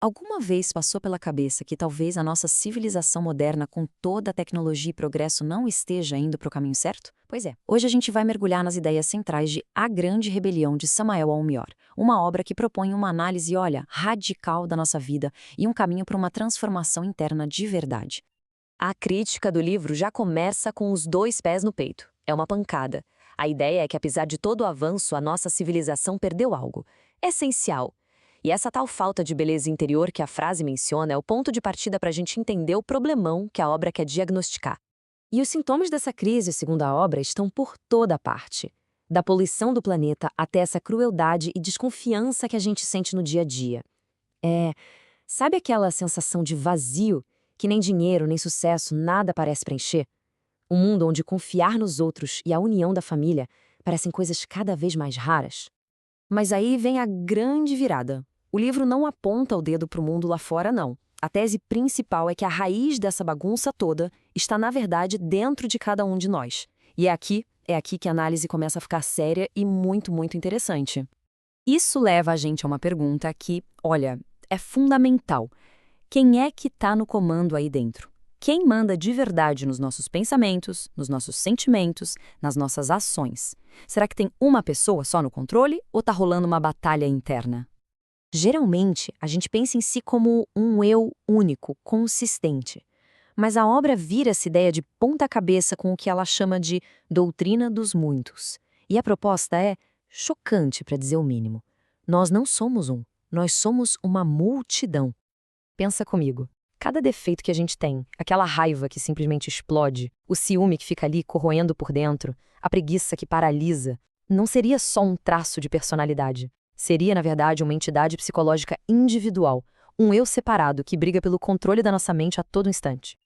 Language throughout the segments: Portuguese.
Alguma vez passou pela cabeça que talvez a nossa civilização moderna, com toda a tecnologia e progresso, não esteja indo para o caminho certo? Pois é, hoje a gente vai mergulhar nas ideias centrais de A Grande Rebelião de Samael Almior, uma obra que propõe uma análise, olha, radical da nossa vida e um caminho para uma transformação interna de verdade. A crítica do livro já começa com os dois pés no peito. É uma pancada. A ideia é que, apesar de todo o avanço, a nossa civilização perdeu algo essencial. E essa tal falta de beleza interior que a frase menciona é o ponto de partida para a gente entender o problemão que a obra quer diagnosticar. E os sintomas dessa crise, segundo a obra, estão por toda parte. Da poluição do planeta até essa crueldade e desconfiança que a gente sente no dia a dia. É, sabe aquela sensação de vazio que nem dinheiro, nem sucesso, nada parece preencher? Um mundo onde confiar nos outros e a união da família parecem coisas cada vez mais raras. Mas aí vem a grande virada. O livro não aponta o dedo para o mundo lá fora, não. A tese principal é que a raiz dessa bagunça toda está, na verdade, dentro de cada um de nós. E é aqui que a análise começa a ficar séria e muito, muito interessante. Isso leva a gente a uma pergunta que, olha, é fundamental. Quem é que está no comando aí dentro? Quem manda de verdade nos nossos pensamentos, nos nossos sentimentos, nas nossas ações? Será que tem uma pessoa só no controle ou está rolando uma batalha interna? Geralmente, a gente pensa em si como um eu único, consistente. Mas a obra vira essa ideia de ponta cabeça com o que ela chama de doutrina dos muitos. E a proposta é chocante, para dizer o mínimo. Nós não somos um, nós somos uma multidão. Pensa comigo. Cada defeito que a gente tem, aquela raiva que simplesmente explode, o ciúme que fica ali corroendo por dentro, a preguiça que paralisa, não seria só um traço de personalidade. Seria, na verdade, uma entidade psicológica individual, um eu separado que briga pelo controle da nossa mente a todo instante.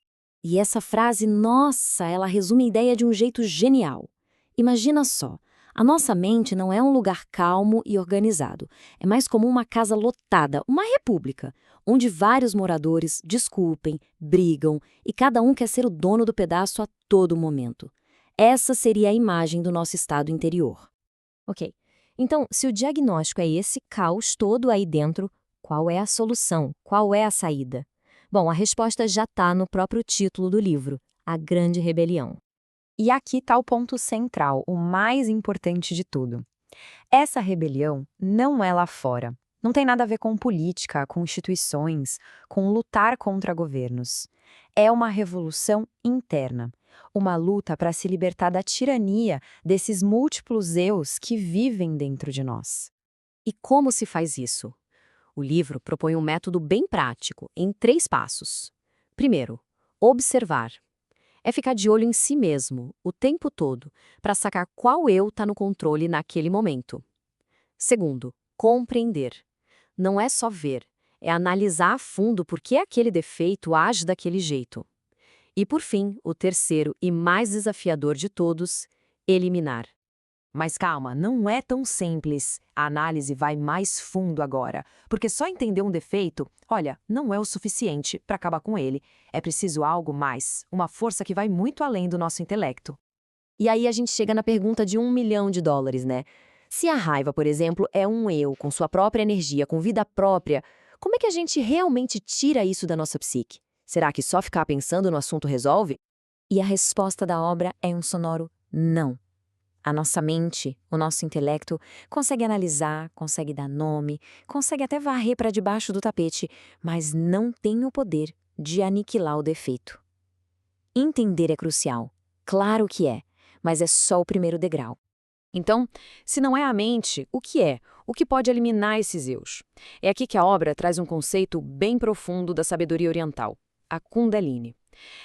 E essa frase, nossa, ela resume a ideia de um jeito genial. Imagina só, a nossa mente não é um lugar calmo e organizado. É mais como uma casa lotada, uma república, onde vários moradores discutem, brigam e cada um quer ser o dono do pedaço a todo momento. Essa seria a imagem do nosso estado interior. Ok, então, se o diagnóstico é esse caos todo aí dentro, qual é a solução? Qual é a saída? Bom, a resposta já está no próprio título do livro, A Grande Rebelião. E aqui está o ponto central, o mais importante de tudo. Essa rebelião não é lá fora. Não tem nada a ver com política, com instituições, com lutar contra governos. É uma revolução interna. Uma luta para se libertar da tirania desses múltiplos eus que vivem dentro de nós. E como se faz isso? O livro propõe um método bem prático, em 3 passos. Primeiro, observar. É ficar de olho em si mesmo, o tempo todo, para sacar qual eu está no controle naquele momento. Segundo, compreender. Não é só ver, é analisar a fundo por que aquele defeito age daquele jeito. E por fim, o terceiro e mais desafiador de todos, eliminar. Mas calma, não é tão simples. A análise vai mais fundo agora, porque só entender um defeito, olha, não é o suficiente para acabar com ele. É preciso algo mais, uma força que vai muito além do nosso intelecto. E aí a gente chega na pergunta de US$ 1 milhão, né? Se a raiva, por exemplo, é um eu, com sua própria energia, com vida própria, como é que a gente realmente tira isso da nossa psique? Será que só ficar pensando no assunto resolve? E a resposta da obra é um sonoro não. A nossa mente, o nosso intelecto, consegue analisar, consegue dar nome, consegue até varrer para debaixo do tapete, mas não tem o poder de aniquilar o defeito. Entender é crucial. Claro que é, mas é só o primeiro degrau. Então, se não é a mente, o que é? O que pode eliminar esses eus? É aqui que a obra traz um conceito bem profundo da sabedoria oriental, a Kundalini.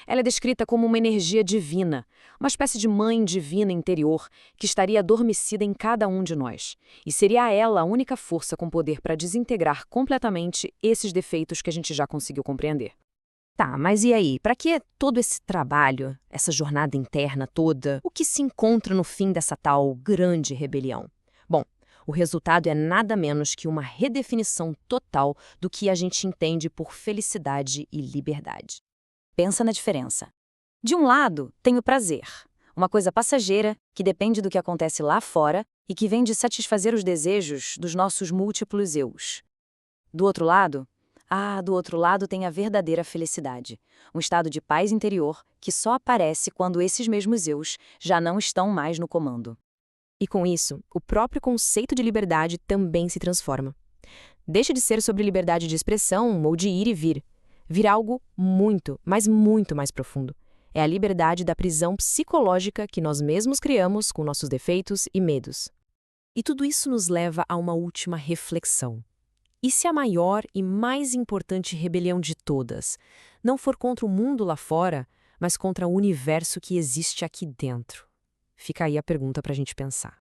Ela é descrita como uma energia divina, uma espécie de mãe divina interior que estaria adormecida em cada um de nós. E seria ela a única força com poder para desintegrar completamente esses defeitos que a gente já conseguiu compreender. Tá, mas e aí? Para que todo esse trabalho, essa jornada interna toda? O que se encontra no fim dessa tal grande rebelião? Bom, o resultado é nada menos que uma redefinição total do que a gente entende por felicidade e liberdade. Pensa na diferença. De um lado, tem o prazer, uma coisa passageira que depende do que acontece lá fora e que vem de satisfazer os desejos dos nossos múltiplos eus. Do outro lado, Ah, do outro lado tem a verdadeira felicidade. Um estado de paz interior que só aparece quando esses mesmos eus já não estão mais no comando. E com isso, o próprio conceito de liberdade também se transforma. Deixa de ser sobre liberdade de expressão ou de ir e vir. Vira algo muito, mas muito mais profundo. É a liberdade da prisão psicológica que nós mesmos criamos com nossos defeitos e medos. E tudo isso nos leva a uma última reflexão. E se a maior e mais importante rebelião de todas não for contra o mundo lá fora, mas contra o universo que existe aqui dentro? Fica aí a pergunta para a gente pensar.